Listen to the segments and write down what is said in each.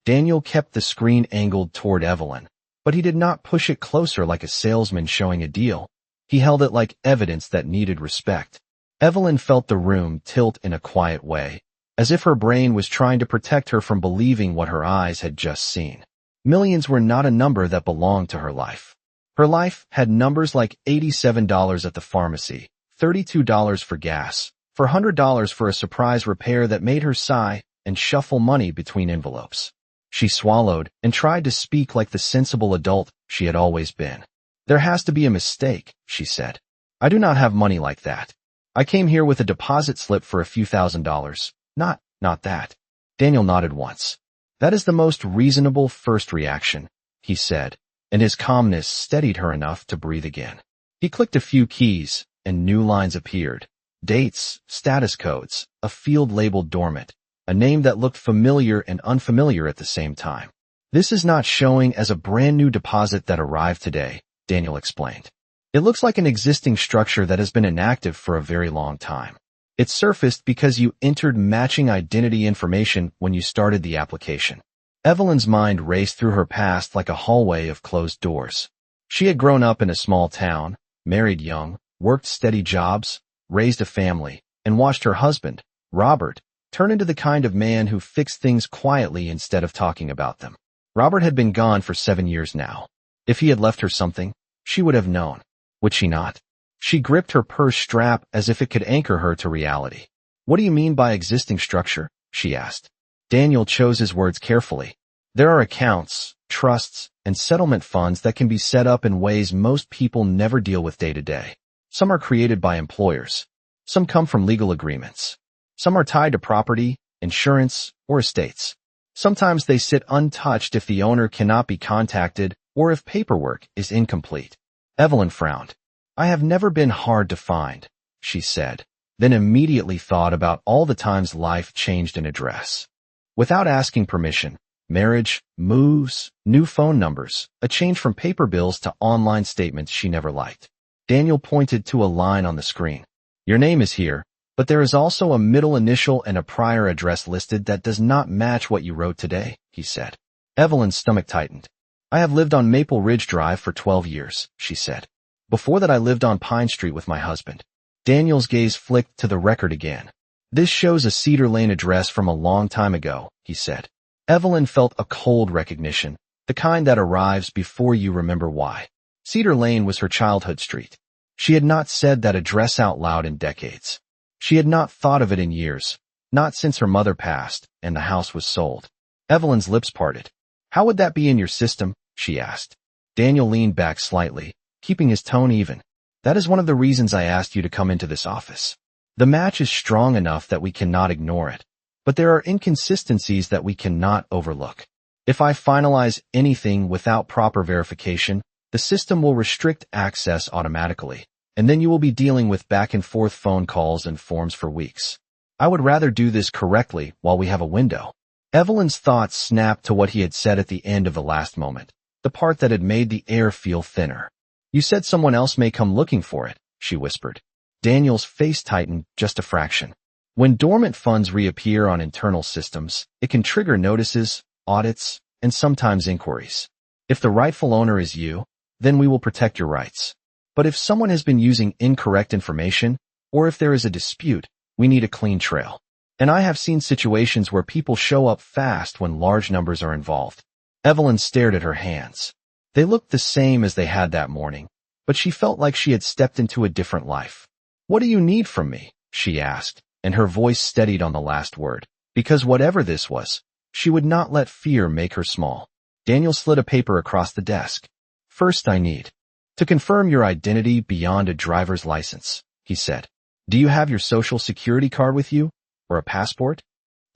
Daniel kept the screen angled toward Evelyn, but he did not push it closer like a salesman showing a deal. He held it like evidence that needed respect. Evelyn felt the room tilt in a quiet way, as if her brain was trying to protect her from believing what her eyes had just seen. Millions were not a number that belonged to her life. Her life had numbers like $87 at the pharmacy, $32 for gas, $400 for a surprise repair that made her sigh and shuffle money between envelopes. She swallowed and tried to speak like the sensible adult she had always been. "There has to be a mistake," she said. "I do not have money like that. I came here with a deposit slip for a few $1,000s. Not that." Daniel nodded once. "That is the most reasonable first reaction," he said, and his calmness steadied her enough to breathe again. He clicked a few keys, and new lines appeared. Dates, status codes, a field labeled dormant, a name that looked familiar and unfamiliar at the same time. "This is not showing as a brand new deposit that arrived today," Daniel explained. "It looks like an existing structure that has been inactive for a very long time. It surfaced because you entered matching identity information when you started the application." Evelyn's mind raced through her past like a hallway of closed doors. She had grown up in a small town, married young, worked steady jobs, raised a family, and watched her husband, Robert, turn into the kind of man who fixed things quietly instead of talking about them. Robert had been gone for 7 years now. If he had left her something, she would have known. Would she not? She gripped her purse strap as if it could anchor her to reality. "What do you mean by existing structure?" she asked. Daniel chose his words carefully. "There are accounts, trusts, and settlement funds that can be set up in ways most people never deal with day to day. Some are created by employers. Some come from legal agreements. Some are tied to property, insurance, or estates. Sometimes they sit untouched if the owner cannot be contacted or if paperwork is incomplete." Evelyn frowned. "I have never been hard to find," she said, then immediately thought about all the times life changed an address. Without asking permission, marriage, moves, new phone numbers, a change from paper bills to online statements she never liked. Daniel pointed to a line on the screen. "Your name is here, but there is also a middle initial and a prior address listed that does not match what you wrote today," he said. Evelyn's stomach tightened. "I have lived on Maple Ridge Drive for 12 years, she said. "Before that I lived on Pine Street with my husband." Daniel's gaze flicked to the record again. "This shows a Cedar Lane address from a long time ago," he said. Evelyn felt a cold recognition, the kind that arrives before you remember why. Cedar Lane was her childhood street. She had not said that address out loud in decades. She had not thought of it in years, not since her mother passed and the house was sold. Evelyn's lips parted. "How would that be in your system?" she asked. Daniel leaned back slightly, keeping his tone even. "That is one of the reasons I asked you to come into this office. The match is strong enough that we cannot ignore it, but there are inconsistencies that we cannot overlook. If I finalize anything without proper verification, the system will restrict access automatically, and then you will be dealing with back-and-forth phone calls and forms for weeks. I would rather do this correctly while we have a window." Evelyn's thoughts snapped to what he had said at the end of the last moment, the part that had made the air feel thinner. "You said someone else may come looking for it," she whispered. Daniel's face tightened just a fraction. When dormant funds reappear on internal systems, it can trigger notices, audits, and sometimes inquiries. If the rightful owner is you, then we will protect your rights. But if someone has been using incorrect information, or if there is a dispute, we need a clean trail. And I have seen situations where people show up fast when large numbers are involved." Evelyn stared at her hands. They looked the same as they had that morning, but she felt like she had stepped into a different life. "What do you need from me?" she asked, and her voice steadied on the last word, because whatever this was, she would not let fear make her small. Daniel slid a paper across the desk. "First I need to confirm your identity beyond a driver's license," he said. "Do you have your social security card with you, or a passport?"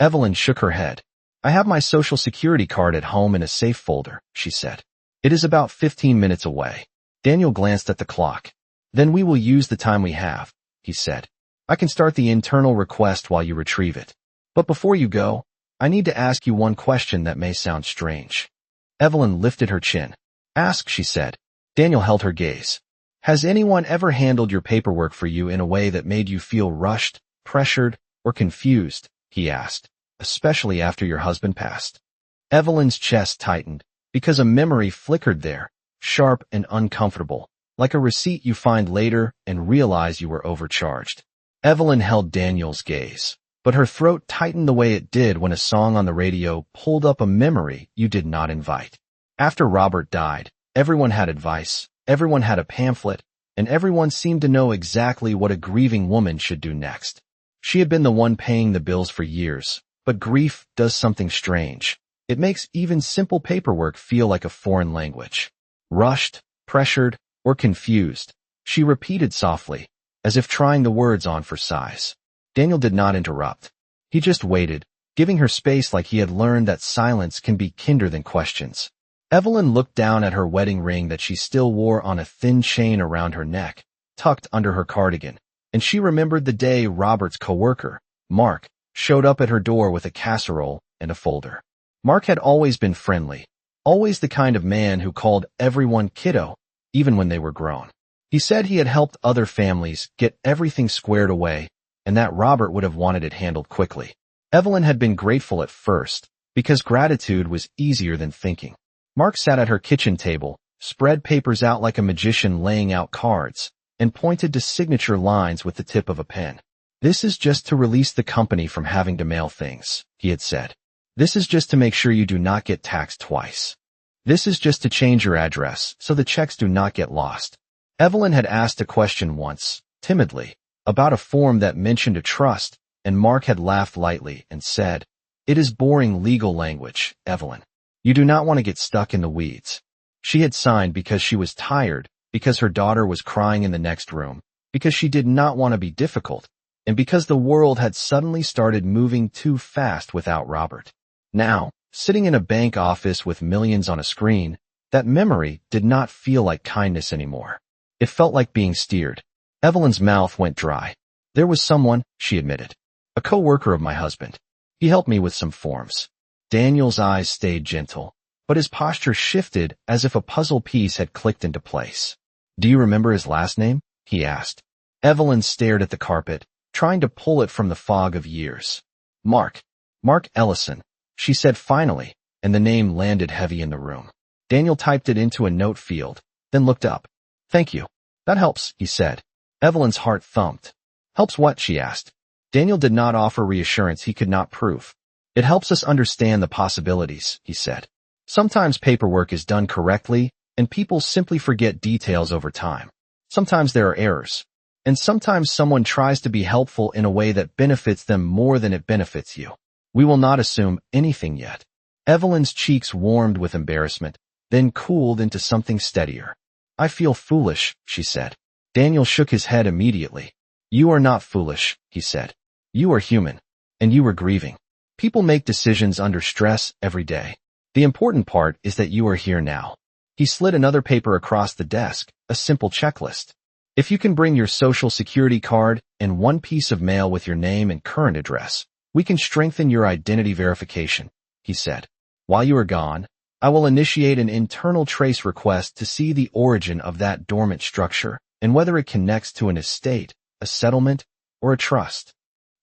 Evelyn shook her head. "I have my social security card at home in a safe folder," she said. "It is about 15 minutes away." Daniel glanced at the clock. "Then we will use the time we have," he said. "I can start the internal request while you retrieve it. But before you go, I need to ask you one question that may sound strange." Evelyn lifted her chin. "Ask," she said. Daniel held her gaze. "Has anyone ever handled your paperwork for you in a way that made you feel rushed, pressured, or confused?" he asked, "especially after your husband passed?" Evelyn's chest tightened, because a memory flickered there, sharp and uncomfortable, like a receipt you find later and realize you were overcharged. Evelyn held Daniel's gaze, but her throat tightened the way it did when a song on the radio pulled up a memory you did not invite. After Robert died, everyone had advice, everyone had a pamphlet, and everyone seemed to know exactly what a grieving woman should do next. She had been the one paying the bills for years, but grief does something strange. It makes even simple paperwork feel like a foreign language. Rushed, pressured, or confused, she repeated softly, as if trying the words on for size. Daniel did not interrupt. He just waited, giving her space like he had learned that silence can be kinder than questions. Evelyn looked down at her wedding ring that she still wore on a thin chain around her neck, tucked under her cardigan, and she remembered the day Robert's coworker, Mark, showed up at her door with a casserole and a folder. Mark had always been friendly, always the kind of man who called everyone kiddo, even when they were grown. He said he had helped other families get everything squared away, and that Robert would have wanted it handled quickly. Evelyn had been grateful at first, because gratitude was easier than thinking. Mark sat at her kitchen table, spread papers out like a magician laying out cards, and pointed to signature lines with the tip of a pen. "This is just to release the company from having to mail things," he had said. "This is just to make sure you do not get taxed twice. This is just to change your address so the checks do not get lost." Evelyn had asked a question once, timidly, about a form that mentioned a trust, and Mark had laughed lightly and said, "It is boring legal language, Evelyn. You do not want to get stuck in the weeds." She had signed because she was tired, because her daughter was crying in the next room, because she did not want to be difficult, and because the world had suddenly started moving too fast without Robert. Now, sitting in a bank office with millions on a screen, that memory did not feel like kindness anymore. It felt like being steered. Evelyn's mouth went dry. "There was someone," she admitted. "A co-worker of my husband. He helped me with some forms." Daniel's eyes stayed gentle, but his posture shifted as if a puzzle piece had clicked into place. "Do you remember his last name?" he asked. Evelyn stared at the carpet, trying to pull it from the fog of years. Mark Ellison," she said finally, and the name landed heavy in the room. Daniel typed it into a note field, then looked up. "Thank you. That helps," he said. Evelyn's heart thumped. "Helps what?" she asked. Daniel did not offer reassurance he could not prove. "It helps us understand the possibilities," he said. "Sometimes paperwork is done correctly, and people simply forget details over time. Sometimes there are errors. And sometimes someone tries to be helpful in a way that benefits them more than it benefits you. We will not assume anything yet." Evelyn's cheeks warmed with embarrassment, then cooled into something steadier. "I feel foolish," she said. Daniel shook his head immediately. "You are not foolish," he said. "You are human, and you are grieving. People make decisions under stress every day. The important part is that you are here now." He slid another paper across the desk, a simple checklist. "If you can bring your social security card and one piece of mail with your name and current address, we can strengthen your identity verification," he said. "While you are gone, I will initiate an internal trace request to see the origin of that dormant structure and whether it connects to an estate, a settlement, or a trust."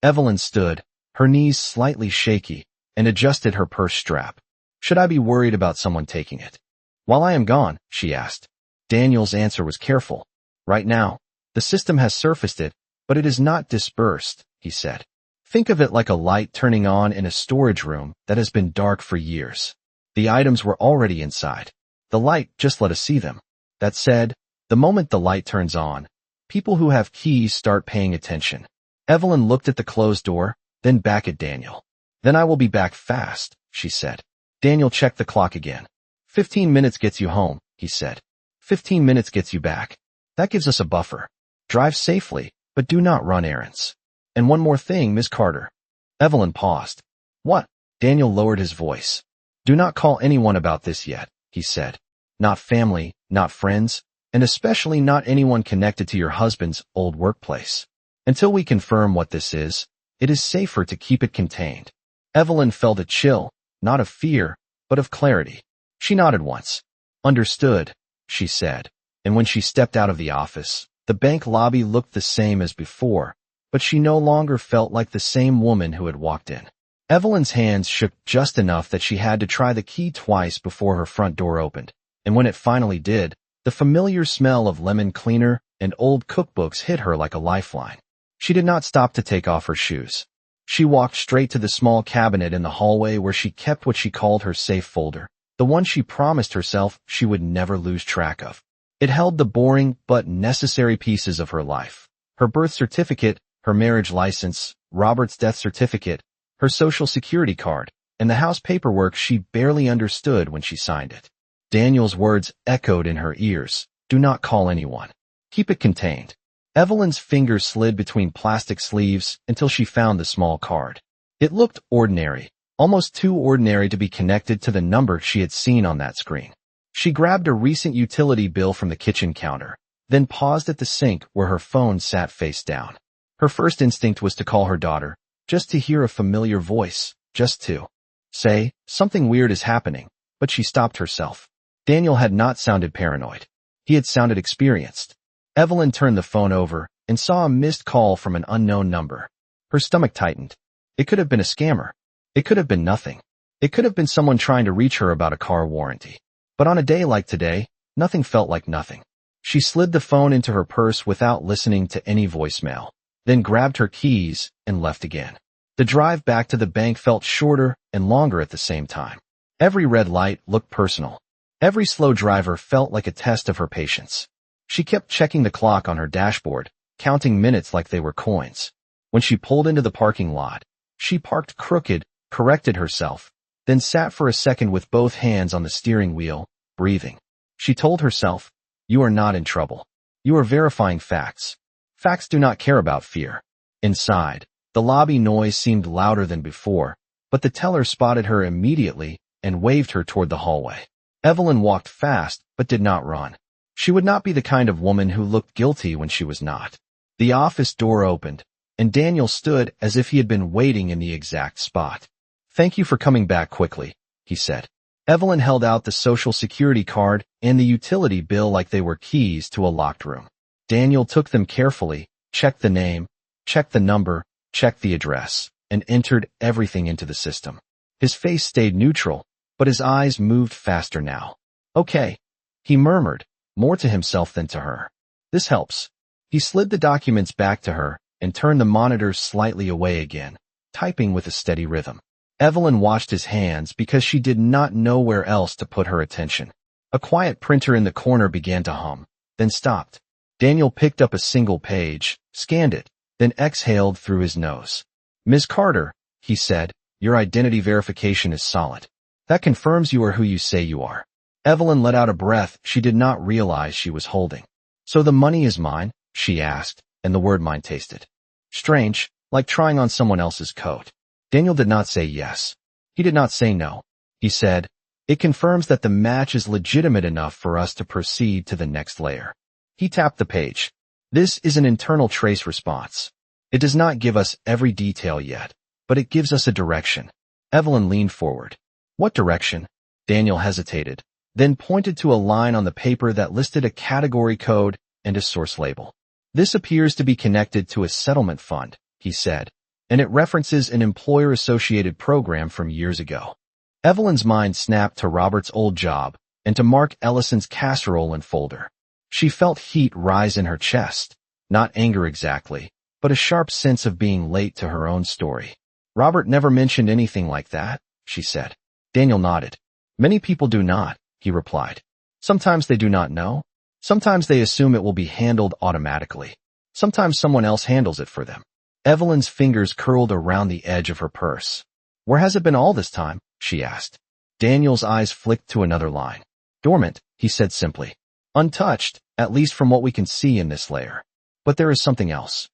Evelyn stood, her knees slightly shaky, and adjusted her purse strap. "Should I be worried about someone taking it?" "While I am gone?" she asked. Daniel's answer was careful. "Right now, the system has surfaced it, but it is not dispersed," he said. "Think of it like a light turning on in a storage room that has been dark for years. The items were already inside. The light just let us see them. That said, the moment the light turns on, people who have keys start paying attention." Evelyn looked at the closed door, then back at Daniel. "Then I will be back fast," she said. Daniel checked the clock again. 15 minutes gets you home," he said. 15 minutes gets you back. That gives us a buffer. Drive safely, but do not run errands. And one more thing, Miss Carter." Evelyn paused. "What?" Daniel lowered his voice. "Do not call anyone about this yet," he said. "Not family, not friends, and especially not anyone connected to your husband's old workplace. Until we confirm what this is, it is safer to keep it contained." Evelyn felt a chill, not of fear, but of clarity. She nodded once. "Understood," she said, and when she stepped out of the office, the bank lobby looked the same as before, but she no longer felt like the same woman who had walked in. Evelyn's hands shook just enough that she had to try the key twice before her front door opened, and when it finally did, the familiar smell of lemon cleaner and old cookbooks hit her like a lifeline. She did not stop to take off her shoes. She walked straight to the small cabinet in the hallway where she kept what she called her safe folder, the one she promised herself she would never lose track of. It held the boring but necessary pieces of her life: her birth certificate, her marriage license, Robert's death certificate, her social security card, and the house paperwork she barely understood when she signed it. Daniel's words echoed in her ears: "Do not call anyone. Keep it contained." Evelyn's fingers slid between plastic sleeves until she found the small card. It looked ordinary, almost too ordinary to be connected to the number she had seen on that screen. She grabbed a recent utility bill from the kitchen counter, then paused at the sink where her phone sat face down. Her first instinct was to call her daughter, just to hear a familiar voice, just to say, "Something weird is happening," but she stopped herself. Daniel had not sounded paranoid. He had sounded experienced. Evelyn turned the phone over and saw a missed call from an unknown number. Her stomach tightened. It could have been a scammer. It could have been nothing. It could have been someone trying to reach her about a car warranty. But on a day like today, nothing felt like nothing. She slid the phone into her purse without listening to any voicemail, then grabbed her keys and left again. The drive back to the bank felt shorter and longer at the same time. Every red light looked personal. Every slow driver felt like a test of her patience. She kept checking the clock on her dashboard, counting minutes like they were coins. When she pulled into the parking lot, she parked crooked, corrected herself, then sat for a second with both hands on the steering wheel, breathing. She told herself, "You are not in trouble. You are verifying facts. Facts do not care about fear." Inside, the lobby noise seemed louder than before, but the teller spotted her immediately and waved her toward the hallway. Evelyn walked fast, but did not run. She would not be the kind of woman who looked guilty when she was not. The office door opened, and Daniel stood as if he had been waiting in the exact spot. "Thank you for coming back quickly," he said. Evelyn held out the social security card and the utility bill like they were keys to a locked room. Daniel took them carefully, checked the name, checked the number, checked the address, and entered everything into the system. His face stayed neutral, but his eyes moved faster now. "Okay," he murmured, more to himself than to her. "This helps." He slid the documents back to her and turned the monitor slightly away again, typing with a steady rhythm. Evelyn watched his hands because she did not know where else to put her attention. A quiet printer in the corner began to hum, then stopped. Daniel picked up a single page, scanned it, then exhaled through his nose. "Ms. Carter," he said, "your identity verification is solid. That confirms you are who you say you are." Evelyn let out a breath she did not realize she was holding. "So the money is mine?" she asked, and the word mine tasted strange, like trying on someone else's coat. Daniel did not say yes. He did not say no. He said, "It confirms that the match is legitimate enough for us to proceed to the next layer." He tapped the page. "This is an internal trace response. It does not give us every detail yet, but it gives us a direction." Evelyn leaned forward. "What direction?" Daniel hesitated, then pointed to a line on the paper that listed a category code and a source label. "This appears to be connected to a settlement fund," he said, "and it references an employer-associated program from years ago." Evelyn's mind snapped to Robert's old job and to Mark Ellison's casserole and folder. She felt heat rise in her chest, not anger exactly, but a sharp sense of being late to her own story. "Robert never mentioned anything like that," she said. Daniel nodded. "Many people do not," he replied. "Sometimes they do not know. Sometimes they assume it will be handled automatically. Sometimes someone else handles it for them." Evelyn's fingers curled around the edge of her purse. "Where has it been all this time?" she asked. Daniel's eyes flicked to another line. "Dormant," he said simply. "Untouched, at least from what we can see in this layer. But there is something else."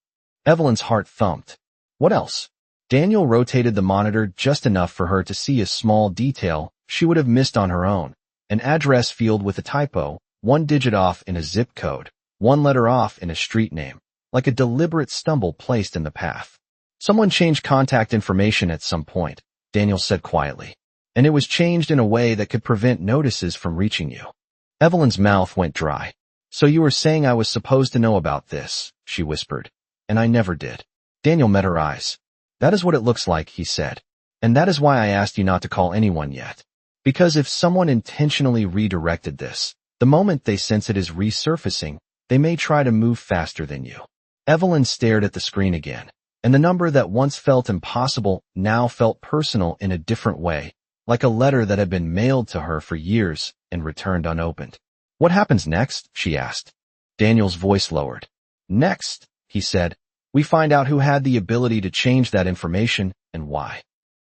Evelyn's heart thumped. "What else?" Daniel rotated the monitor just enough for her to see a small detail she would have missed on her own. An address field with a typo, one digit off in a zip code, one letter off in a street name, like a deliberate stumble placed in the path. "Someone changed contact information at some point," Daniel said quietly, "and it was changed in a way that could prevent notices from reaching you." Evelyn's mouth went dry. "So you were saying I was supposed to know about this," she whispered, "and I never did." Daniel met her eyes. "That is what it looks like," he said. And that is why I asked you not to call anyone yet. Because if someone intentionally redirected this, the moment they sense it is resurfacing, they may try to move faster than you. Evelyn stared at the screen again, and the number that once felt impossible now felt personal in a different way, like a letter that had been mailed to her for years and returned unopened. What happens next? She asked. Daniel's voice lowered. Next, he said, we find out who had the ability to change that information and why.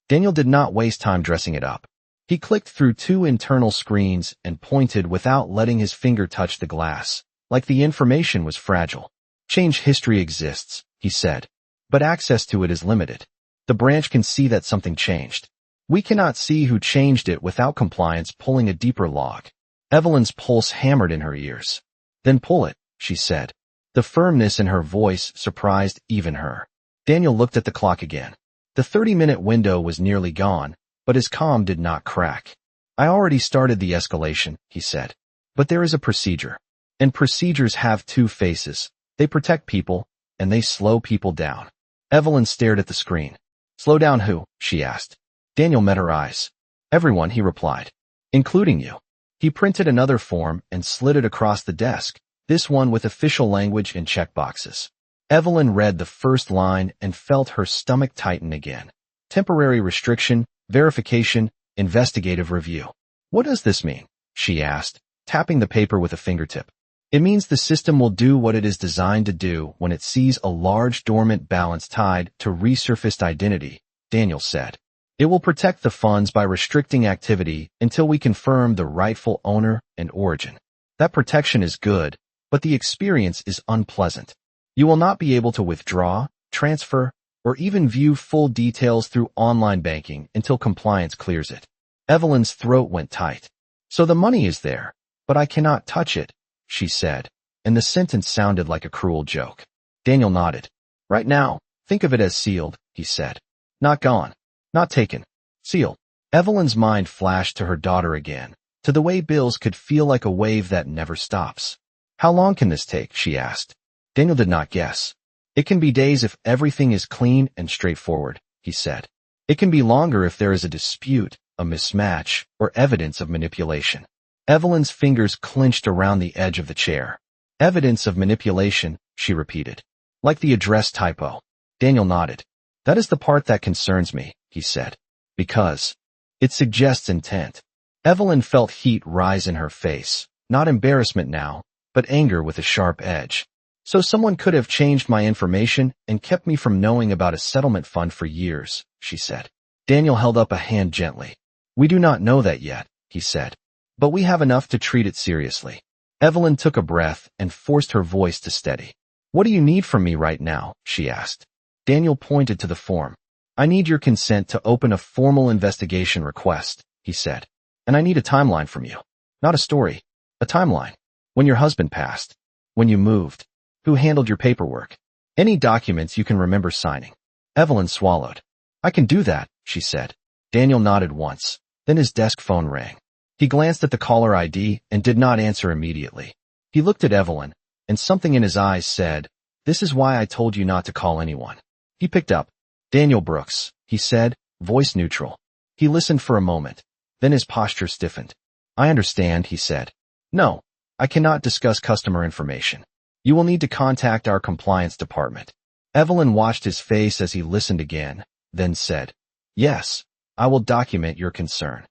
Daniel did not waste time dressing it up. He clicked through 2 internal screens and pointed without letting his finger touch the glass, like the information was fragile. Change history exists, he said, but access to it is limited. The branch can see that something changed. We cannot see who changed it without compliance pulling a deeper log. Evelyn's pulse hammered in her ears. Then pull it, she said. The firmness in her voice surprised even her. Daniel looked at the clock again. The 30-minute window was nearly gone, but his calm did not crack. I already started the escalation, he said. But there is a procedure. And procedures have 2 faces. They protect people, and they slow people down. Evelyn stared at the screen. Slow down who? She asked. Daniel met her eyes. Everyone, he replied. Including you. He printed another form and slid it across the desk, this one with official language and checkboxes. Evelyn read the first line and felt her stomach tighten again. Temporary restriction, verification, investigative review. What does this mean? She asked, tapping the paper with a fingertip. It means the system will do what it is designed to do when it sees a large dormant balance tied to resurfaced identity, Daniel said. It will protect the funds by restricting activity until we confirm the rightful owner and origin. That protection is good, but the experience is unpleasant. You will not be able to withdraw, transfer, or even view full details through online banking until compliance clears it. Evelyn's throat went tight. So the money is there, but I cannot touch it, she said, and the sentence sounded like a cruel joke. Daniel nodded. Right now, think of it as sealed, he said. Not gone. Not taken. Sealed. Evelyn's mind flashed to her daughter again, to the way bills could feel like a wave that never stops. How long can this take? She asked. Daniel did not guess. It can be days if everything is clean and straightforward, he said. It can be longer if there is a dispute, a mismatch, or evidence of manipulation. Evelyn's fingers clenched around the edge of the chair. Evidence of manipulation, she repeated. Like the address typo. Daniel nodded. That is the part that concerns me, he said. Because it suggests intent. Evelyn felt heat rise in her face, not embarrassment now, but anger with a sharp edge. So someone could have changed my information and kept me from knowing about a settlement fund for years, she said. Daniel held up a hand gently. We do not know that yet, he said. But we have enough to treat it seriously. Evelyn took a breath and forced her voice to steady. What do you need from me right now? She asked. Daniel pointed to the form. I need your consent to open a formal investigation request, he said. And I need a timeline from you. Not a story. A timeline. When your husband passed. When you moved. Who handled your paperwork? Any documents you can remember signing. Evelyn swallowed. I can do that, she said. Daniel nodded once. Then his desk phone rang. He glanced at the caller ID and did not answer immediately. He looked at Evelyn, and something in his eyes said, This is why I told you not to call anyone. He picked up. Daniel Brooks, he said, voice neutral. He listened for a moment. Then his posture stiffened. I understand, he said. No, I cannot discuss customer information. You will need to contact our compliance department. Evelyn watched his face as he listened again, then said, Yes, I will document your concern.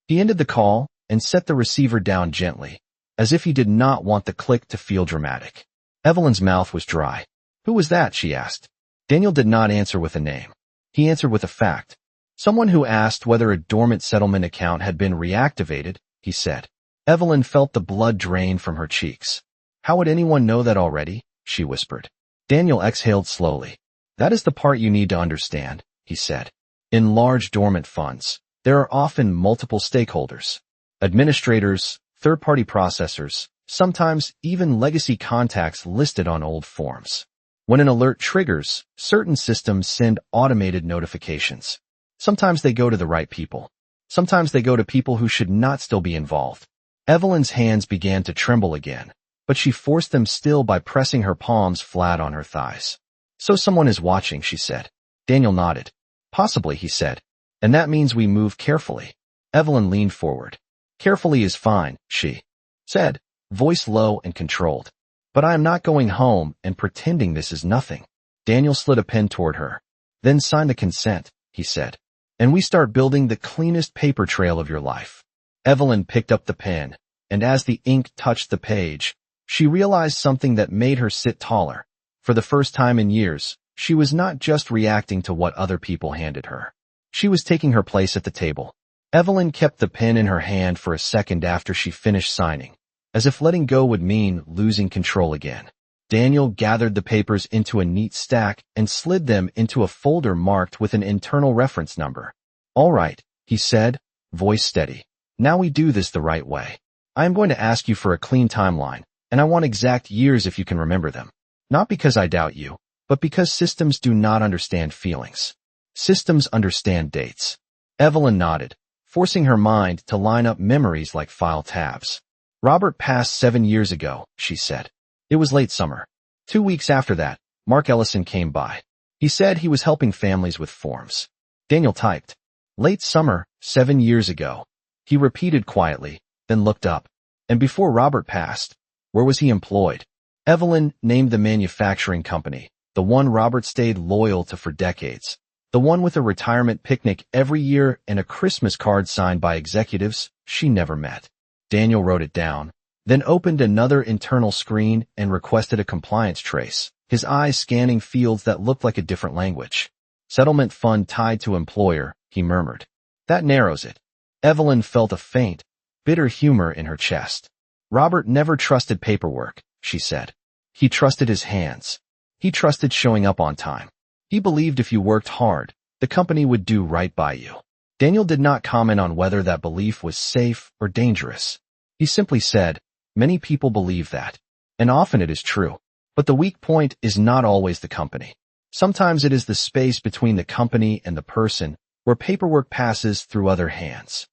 He ended the call and set the receiver down gently, as if he did not want the click to feel dramatic. Evelyn's mouth was dry. Who was that? She asked. Daniel did not answer with a name. He answered with a fact. Someone who asked whether a dormant settlement account had been reactivated, he said. Evelyn felt the blood drain from her cheeks. How would anyone know that already? She whispered. Daniel exhaled slowly. That is the part you need to understand, he said. In large dormant funds, there are often multiple stakeholders. Administrators, third-party processors, sometimes even legacy contacts listed on old forms. When an alert triggers, certain systems send automated notifications. Sometimes they go to the right people. Sometimes they go to people who should not still be involved. Evelyn's hands began to tremble again, but she forced them still by pressing her palms flat on her thighs. So someone is watching, she said. Daniel nodded. Possibly, he said. And that means we move carefully. Evelyn leaned forward. Carefully is fine, she said, voice low and controlled. But I am not going home and pretending this is nothing. Daniel slid a pen toward her. Then sign the consent, he said. And we start building the cleanest paper trail of your life. Evelyn picked up the pen, and as the ink touched the page, she realized something that made her sit taller. For the first time in years, she was not just reacting to what other people handed her. She was taking her place at the table. Evelyn kept the pen in her hand for a second after she finished signing, as if letting go would mean losing control again. Daniel gathered the papers into a neat stack and slid them into a folder marked with an internal reference number. All right, he said, voice steady. Now we do this the right way. I am going to ask you for a clean timeline, and I want exact years if you can remember them. Not because I doubt you, but because systems do not understand feelings. Systems understand dates. Evelyn nodded, forcing her mind to line up memories like file tabs. Robert passed 7 years ago, she said. It was late summer. 2 weeks after that, Mark Ellison came by. He said he was helping families with forms. Daniel typed, late summer, 7 years ago. He repeated quietly, then looked up. And before Robert passed, where was he employed? Evelyn named the manufacturing company, the one Robert stayed loyal to for decades, the one with a retirement picnic every year and a Christmas card signed by executives she never met. Daniel wrote it down, then opened another internal screen and requested a compliance trace, his eyes scanning fields that looked like a different language. Settlement fund tied to employer, he murmured. That narrows it. Evelyn felt a faint, bitter humor in her chest. Robert never trusted paperwork, she said. He trusted his hands. He trusted showing up on time. He believed if you worked hard, the company would do right by you. Daniel did not comment on whether that belief was safe or dangerous. He simply said, many people believe that, and often it is true. But the weak point is not always the company. Sometimes it is the space between the company and the person where paperwork passes through other hands.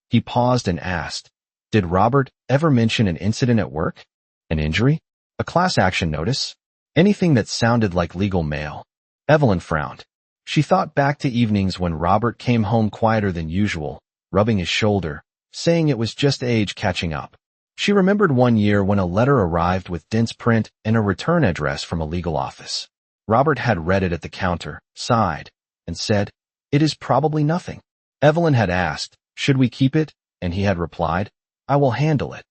He paused and asked, did Robert ever mention an incident at work? An injury? A class action notice? Anything that sounded like legal mail? Evelyn frowned. She thought back to evenings when Robert came home quieter than usual, rubbing his shoulder, saying it was just age catching up. She remembered one year when a letter arrived with dense print and a return address from a legal office. Robert had read it at the counter, sighed, and said, it is probably nothing. Evelyn had asked, should we keep it? And he had replied, I will handle it.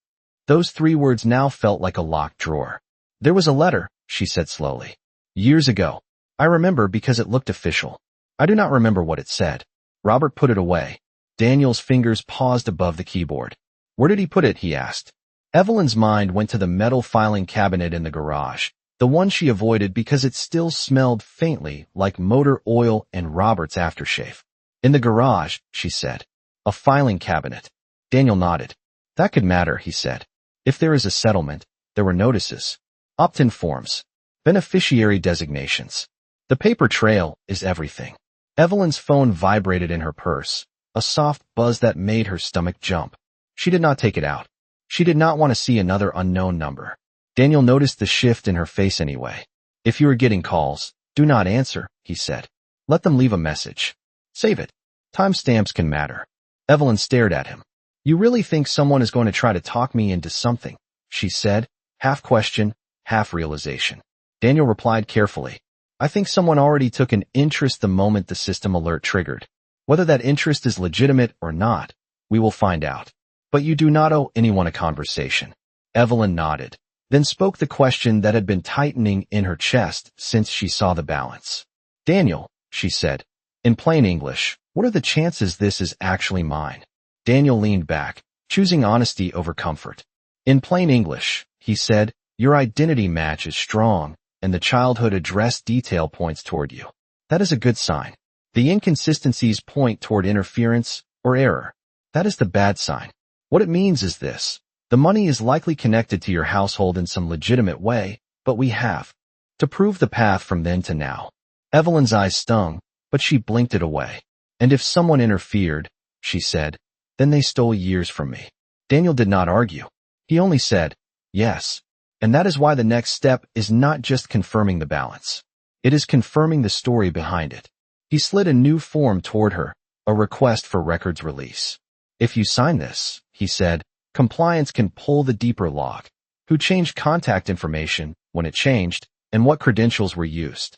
Those 3 words now felt like a locked drawer. There was a letter, she said slowly. Years ago. I remember because it looked official. I do not remember what it said. Robert put it away. Daniel's fingers paused above the keyboard. Where did he put it? He asked. Evelyn's mind went to the metal filing cabinet in the garage, the one she avoided because it still smelled faintly like motor oil and Robert's aftershave. In the garage, she said. A filing cabinet. Daniel nodded. That could matter, he said. If there is a settlement, there were notices. Opt-in forms. Beneficiary designations. The paper trail is everything. Evelyn's phone vibrated in her purse, a soft buzz that made her stomach jump. She did not take it out. She did not want to see another unknown number. Daniel noticed the shift in her face anyway. If you are getting calls, do not answer, he said. Let them leave a message. Save it. Timestamps can matter. Evelyn stared at him. You really think someone is going to try to talk me into something? She said, half question, half realization. Daniel replied carefully. I think someone already took an interest the moment the system alert triggered. Whether that interest is legitimate or not, we will find out. But you do not owe anyone a conversation. Evelyn nodded, then spoke the question that had been tightening in her chest since she saw the balance. Daniel, she said, in plain English, what are the chances this is actually mine? Daniel leaned back, choosing honesty over comfort. In plain English, he said, your identity match is strong, and the childhood address detail points toward you. That is a good sign. The inconsistencies point toward interference or error. That is the bad sign. What it means is this. The money is likely connected to your household in some legitimate way, but we have to prove the path from then to now. Evelyn's eyes stung, but she blinked it away. And if someone interfered, she said, then they stole years from me. Daniel did not argue. He only said, yes. And that is why the next step is not just confirming the balance. It is confirming the story behind it. He slid a new form toward her, A request for records release. If you sign this, he said, compliance can pull the deeper log. Who changed contact information, when it changed, and what credentials were used.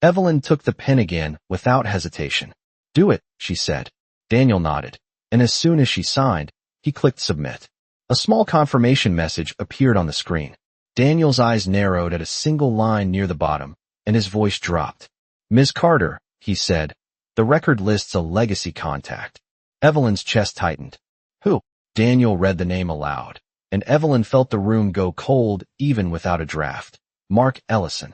Evelyn took the pen again without hesitation. Do it, she said. Daniel nodded, and as soon as she signed, he clicked submit. A small confirmation message appeared on the screen. Daniel's eyes narrowed at a single line near the bottom, and his voice dropped. Ms. Carter, he said, the record lists a legacy contact. Evelyn's chest tightened. Who? Daniel read the name aloud, and Evelyn felt the room go cold even without a draft. Mark Ellison.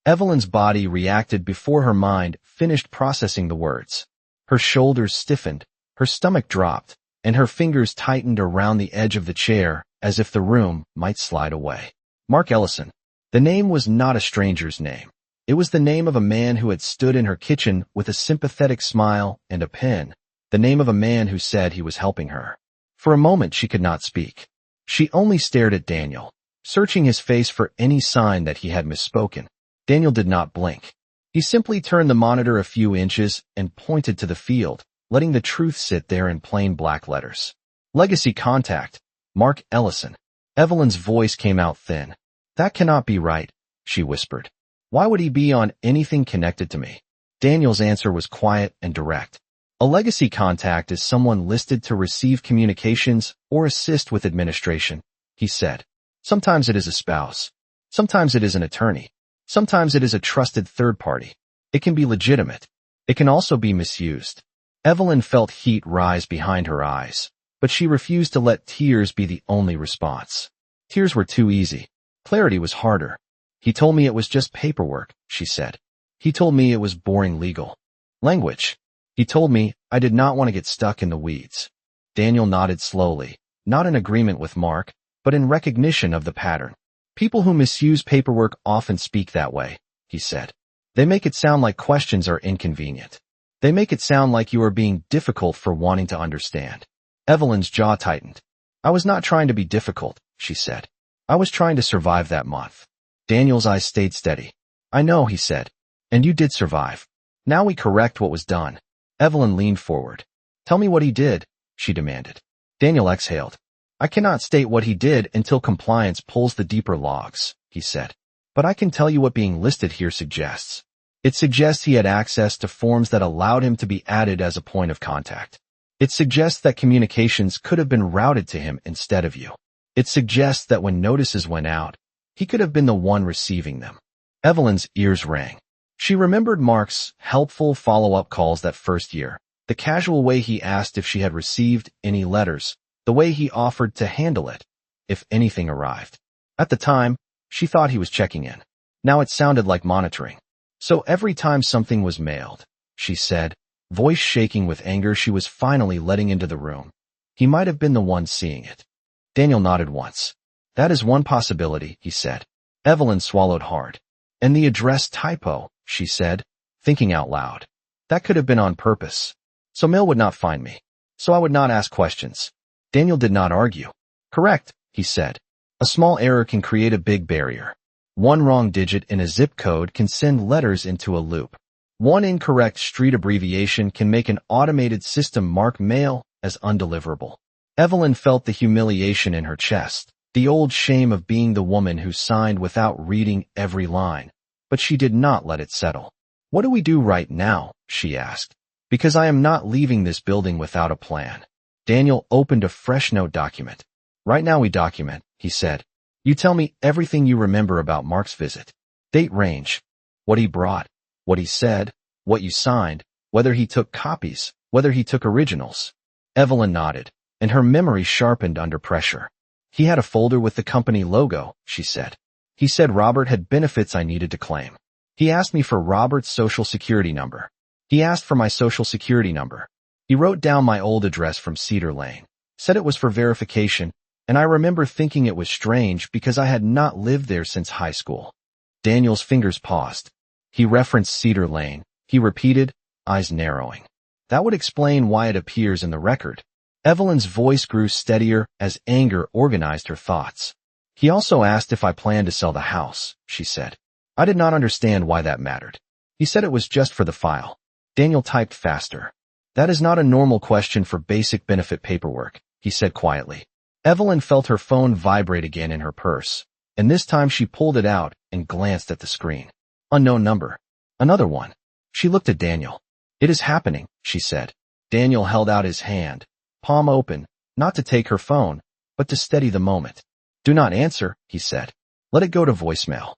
Evelyn's body reacted before her mind finished processing the words. Her shoulders stiffened, her stomach dropped, and her fingers tightened around the edge of the chair as if the room might slide away. Mark Ellison. The name was not a stranger's name. It was the name of a man who had stood in her kitchen with a sympathetic smile and a pen, the name of a man who said he was helping her. For a moment she could not speak. She only stared at Daniel, searching his face for any sign that he had misspoken. Daniel did not blink. He simply turned the monitor a few inches and pointed to the field, letting the truth sit there in plain black letters. Legacy contact. Mark Ellison. Evelyn's voice came out thin. That cannot be right, she whispered. Why would he be on anything connected to me? Daniel's answer was quiet and direct. A legacy contact is someone listed to receive communications or assist with administration, he said. Sometimes it is a spouse. Sometimes it is an attorney. Sometimes it is a trusted third party. It can be legitimate. It can also be misused. Evelyn felt heat rise behind her eyes, but she refused to let tears be the only response. Tears were too easy. Clarity was harder. He told me it was just paperwork, she said. He told me it was boring legal language. He told me I did not want to get stuck in the weeds. Daniel nodded slowly, not in agreement with Mark, but in recognition of the pattern. People who misuse paperwork often speak that way, he said. They make it sound like questions are inconvenient. They make it sound like you are being difficult for wanting to understand. Evelyn's jaw tightened. I was not trying to be difficult, she said. I was trying to survive that month. Daniel's eyes stayed steady. I know, he said. And you did survive. Now we correct what was done. Evelyn leaned forward. Tell me what he did, she demanded. Daniel exhaled. I cannot state what he did until compliance pulls the deeper logs, he said. But I can tell you what being listed here suggests. It suggests he had access to forms that allowed him to be added as a point of contact. It suggests that communications could have been routed to him instead of you. It suggests that when notices went out, he could have been the one receiving them. Evelyn's ears rang. She remembered Mark's helpful follow-up calls that first year, the casual way he asked if she had received any letters, the way he offered to handle it, if anything arrived. At the time, she thought he was checking in. Now it sounded like monitoring. So every time something was mailed, she said, voice shaking with anger she was finally letting into the room, he might have been the one seeing it. Daniel nodded once. That is one possibility, he said. Evelyn swallowed hard. And the address typo, she said, thinking out loud. That could have been on purpose. So mail would not find me. So I would not ask questions. Daniel did not argue. Correct, he said. A small error can create a big barrier. One wrong digit in a zip code can send letters into a loop. One incorrect street abbreviation can make an automated system mark mail as undeliverable. Evelyn felt the humiliation in her chest, the old shame of being the woman who signed without reading every line. But she did not let it settle. What do we do right now? She asked. Because I am not leaving this building without a plan. Daniel opened a fresh note document. Right now we document, he said. You tell me everything you remember about Mark's visit. Date range. What he brought. What he said. What you signed. Whether he took copies. Whether he took originals. Evelyn nodded, and her memory sharpened under pressure. He had a folder with the company logo, she said. He said Robert had benefits I needed to claim. He asked me for Robert's social security number. He asked for my social security number. He wrote down my old address from Cedar Lane, said it was for verification, and I remember thinking it was strange because I had not lived there since high school. Daniel's fingers paused. He referenced Cedar Lane. He repeated, eyes narrowing. That would explain why it appears in the record. Evelyn's voice grew steadier as anger organized her thoughts. He also asked if I planned to sell the house, she said. I did not understand why that mattered. He said it was just for the file. Daniel typed faster. That is not a normal question for basic benefit paperwork, he said quietly. Evelyn felt her phone vibrate again in her purse, and this time she pulled it out and glanced at the screen. Unknown number. Another one. She looked at Daniel. It is happening, she said. Daniel held out his hand, palm open, not to take her phone, but to steady the moment. Do not answer, he said. Let it go to voicemail.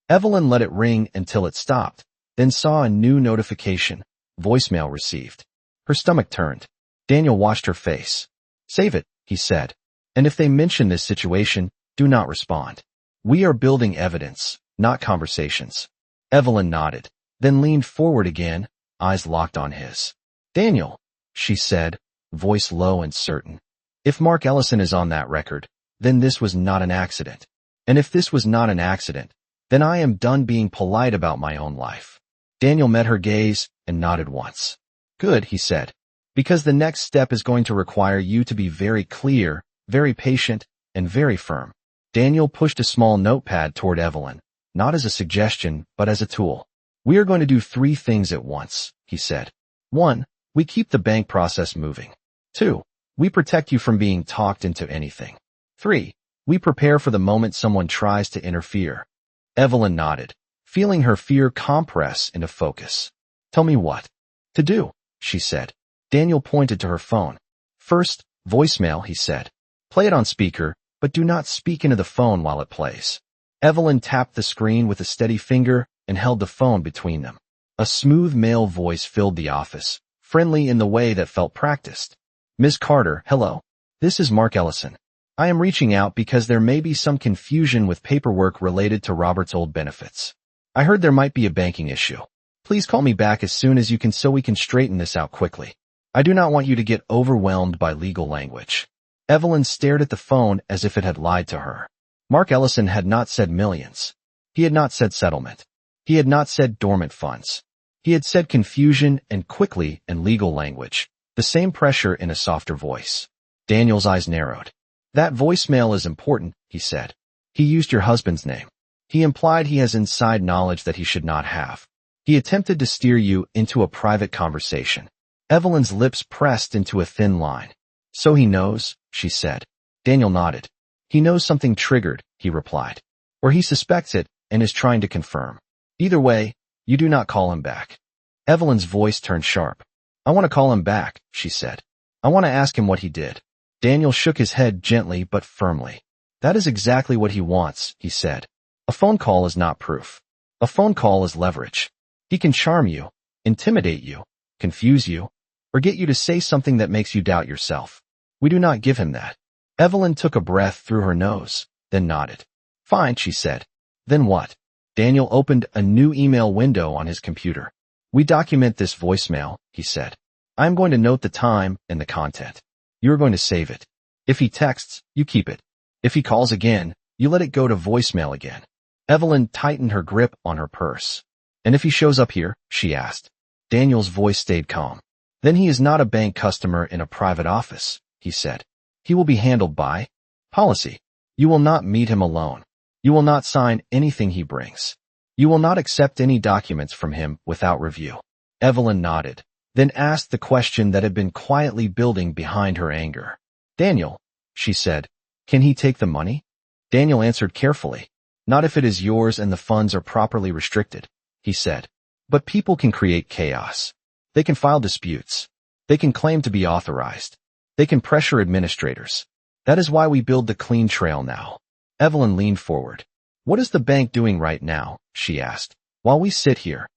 Evelyn let it ring until it stopped, then saw a new notification. Voicemail received. Her stomach turned. Daniel watched her face. Save it, he said. And if they mention this situation, do not respond. We are building evidence, not conversations. Evelyn nodded, then leaned forward again, eyes locked on his. Daniel, she said, voice low and certain. If Mark Ellison is on that record, then this was not an accident. And if this was not an accident, then I am done being polite about my own life. Daniel met her gaze and nodded once. Good, he said, because the next step is going to require you to be very clear, very patient, and very firm. Daniel pushed a small notepad toward Evelyn, not as a suggestion, but as a tool. We are going to do 3 things at once, he said. 1, we keep the bank process moving. 2, we protect you from being talked into anything. 3, we prepare for the moment someone tries to interfere. Evelyn nodded, feeling her fear compress into focus. Tell me what to do, she said. Daniel pointed to her phone. First, voicemail, he said. Play it on speaker, but do not speak into the phone while it plays. Evelyn tapped the screen with a steady finger and held the phone between them. A smooth male voice filled the office, friendly in the way that felt practiced. Ms. Carter, hello. This is Mark Ellison. I am reaching out because there may be some confusion with paperwork related to Robert's old benefits. I heard there might be a banking issue. Please call me back as soon as you can so we can straighten this out quickly. I do not want you to get overwhelmed by legal language. Evelyn stared at the phone as if it had lied to her. Mark Ellison had not said millions. He had not said settlement. He had not said dormant funds. He had said confusion and quickly in legal language, the same pressure in a softer voice. Daniel's eyes narrowed. That voicemail is important, he said. He used your husband's name. He implied he has inside knowledge that he should not have. He attempted to steer you into a private conversation. Evelyn's lips pressed into a thin line. So he knows, she said. Daniel nodded. He knows something triggered, he replied. Or he suspects it and is trying to confirm. Either way, you do not call him back. Evelyn's voice turned sharp. I want to call him back, she said. I want to ask him what he did. Daniel shook his head gently but firmly. That is exactly what he wants, he said. A phone call is not proof. A phone call is leverage. He can charm you, intimidate you, confuse you, or get you to say something that makes you doubt yourself. We do not give him that. Evelyn took a breath through her nose, then nodded. Fine, she said. Then what? Daniel opened a new email window on his computer. We document this voicemail, he said. I am going to note the time and the content. You are going to save it. If he texts, you keep it. If he calls again, you let it go to voicemail again. Evelyn tightened her grip on her purse. And if he shows up here, she asked. Daniel's voice stayed calm. Then he is not a bank customer in a private office, he said. He will be handled by policy. You will not meet him alone. You will not sign anything he brings. You will not accept any documents from him without review. Evelyn nodded, then asked the question that had been quietly building behind her anger. Daniel, she said, can he take the money? Daniel answered carefully. Not if it is yours and the funds are properly restricted, he said. But people can create chaos. They can file disputes. They can claim to be authorized. They can pressure administrators. That is why we build the clean trail now. Evelyn leaned forward. What is the bank doing right now? She asked. While we sit here.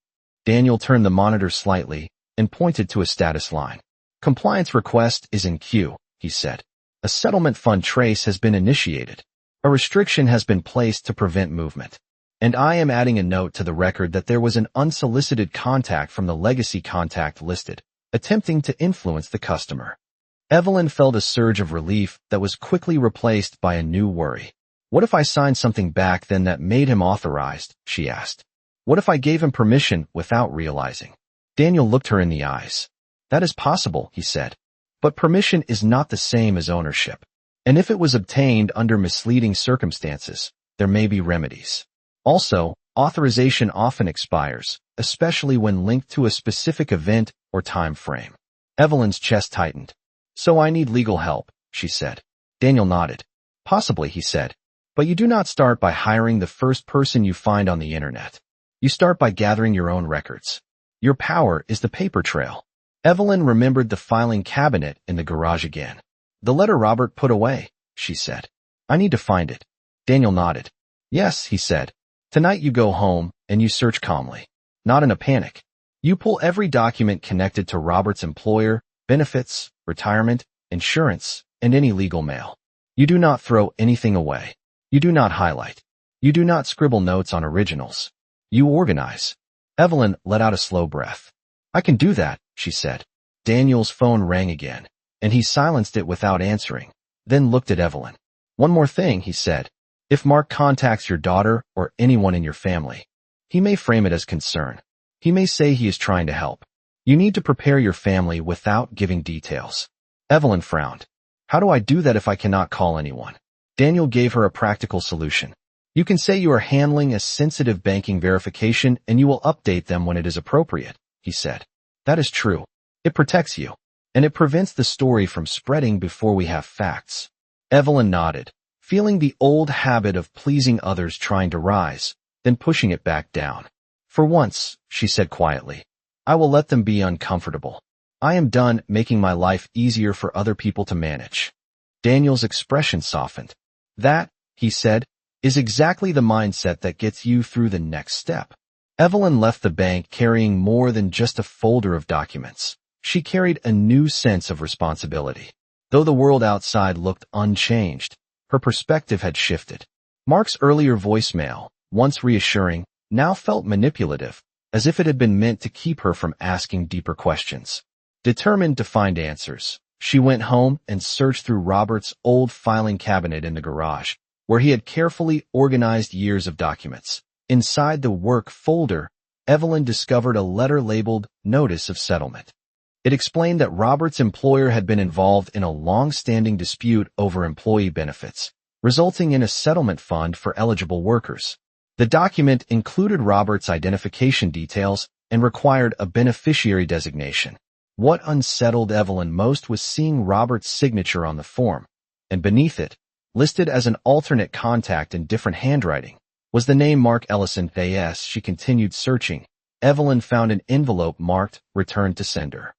Daniel turned the monitor slightly and pointed to a status line. Compliance request is in queue, he said. A settlement fund trace has been initiated. A restriction has been placed to prevent movement. And I am adding a note to the record that there was an unsolicited contact from the legacy contact listed, attempting to influence the customer. Evelyn felt a surge of relief that was quickly replaced by a new worry. What if I signed something back then that made him authorized? She asked. What if I gave him permission without realizing? Daniel looked her in the eyes. That is possible, he said. But permission is not the same as ownership. And if it was obtained under misleading circumstances, there may be remedies. Also, authorization often expires, especially when linked to a specific event or time frame. Evelyn's chest tightened. So I need legal help, she said. Daniel nodded. Possibly, he said. But you do not start by hiring the first person you find on the internet. You start by gathering your own records. Your power is the paper trail. Evelyn remembered the filing cabinet in the garage again. The letter Robert put away, she said. I need to find it. Daniel nodded. Yes, he said. Tonight you go home and you search calmly. Not in a panic. You pull every document connected to Robert's employer, benefits, retirement, insurance, and any legal mail. You do not throw anything away. You do not highlight. You do not scribble notes on originals. You organize. Evelyn let out a slow breath. I can do that, she said. Daniel's phone rang again, and he silenced it without answering, then looked at Evelyn. One more thing, he said. If Mark contacts your daughter or anyone in your family, he may frame it as concern. He may say he is trying to help. You need to prepare your family without giving details. Evelyn frowned. How do I do that if I cannot call anyone? Daniel gave her a practical solution. You can say you are handling a sensitive banking verification and you will update them when it is appropriate, he said. That is true. It protects you, and it prevents the story from spreading before we have facts. Evelyn nodded, feeling the old habit of pleasing others trying to rise, then pushing it back down. For once, she said quietly, I will let them be uncomfortable. I am done making my life easier for other people to manage. Daniel's expression softened. That, he said, is exactly the mindset that gets you through the next step. Evelyn left the bank carrying more than just a folder of documents. She carried a new sense of responsibility. Though the world outside looked unchanged, her perspective had shifted. Mark's earlier voicemail, once reassuring, now felt manipulative, as if it had been meant to keep her from asking deeper questions. Determined to find answers, she went home and searched through Robert's old filing cabinet in the garage, where he had carefully organized years of documents. Inside the work folder, Evelyn discovered a letter labeled Notice of Settlement. It explained that Robert's employer had been involved in a long-standing dispute over employee benefits, resulting in a settlement fund for eligible workers. The document included Robert's identification details and required a beneficiary designation. What unsettled Evelyn most was seeing Robert's signature on the form, and beneath it, listed as an alternate contact in different handwriting, was the name Mark Ellison. As she continued searching, Evelyn found an envelope marked Return to Sender.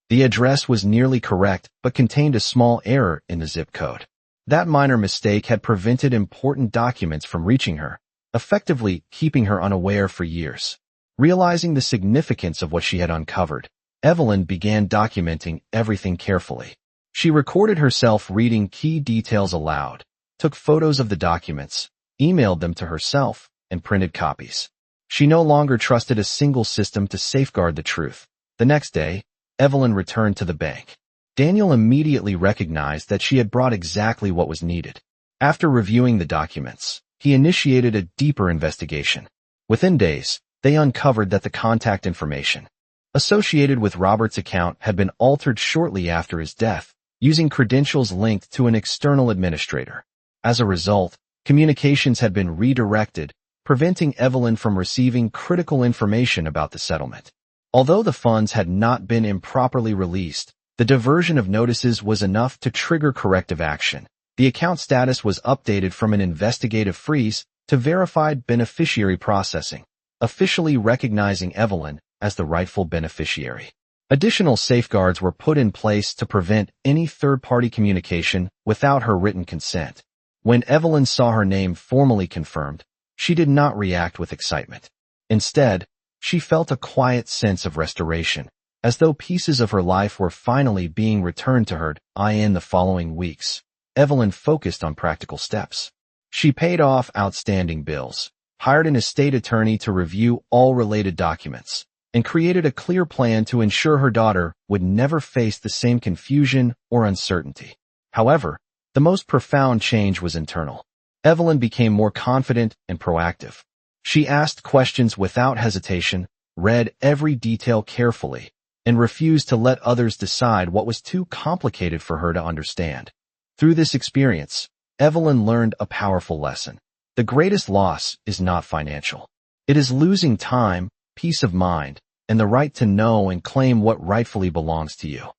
The address was nearly correct but contained a small error in the zip code. That minor mistake had prevented important documents from reaching her, effectively keeping her unaware for years. Realizing the significance of what she had uncovered, Evelyn began documenting everything carefully. She recorded herself reading key details aloud, took photos of the documents, emailed them to herself, and printed copies. She no longer trusted a single system to safeguard the truth. The next day, Evelyn returned to the bank. Daniel immediately recognized that she had brought exactly what was needed. After reviewing the documents, he initiated a deeper investigation. Within days, they uncovered that the contact information associated with Robert's account had been altered shortly after his death, using credentials linked to an external administrator. As a result, communications had been redirected, preventing Evelyn from receiving critical information about the settlement. Although the funds had not been improperly released, the diversion of notices was enough to trigger corrective action. The account status was updated from an investigative freeze to verified beneficiary processing, officially recognizing Evelyn as the rightful beneficiary. Additional safeguards were put in place to prevent any third-party communication without her written consent. When Evelyn saw her name formally confirmed, she did not react with excitement. Instead, she felt a quiet sense of restoration, as though pieces of her life were finally being returned to her. In the following weeks, Evelyn focused on practical steps. She paid off outstanding bills, hired an estate attorney to review all related documents, and created a clear plan to ensure her daughter would never face the same confusion or uncertainty. However, the most profound change was internal. Evelyn became more confident and proactive. She asked questions without hesitation, read every detail carefully, and refused to let others decide what was too complicated for her to understand. Through this experience, Evelyn learned a powerful lesson. The greatest loss is not financial. It is losing time, peace of mind, and the right to know and claim what rightfully belongs to you.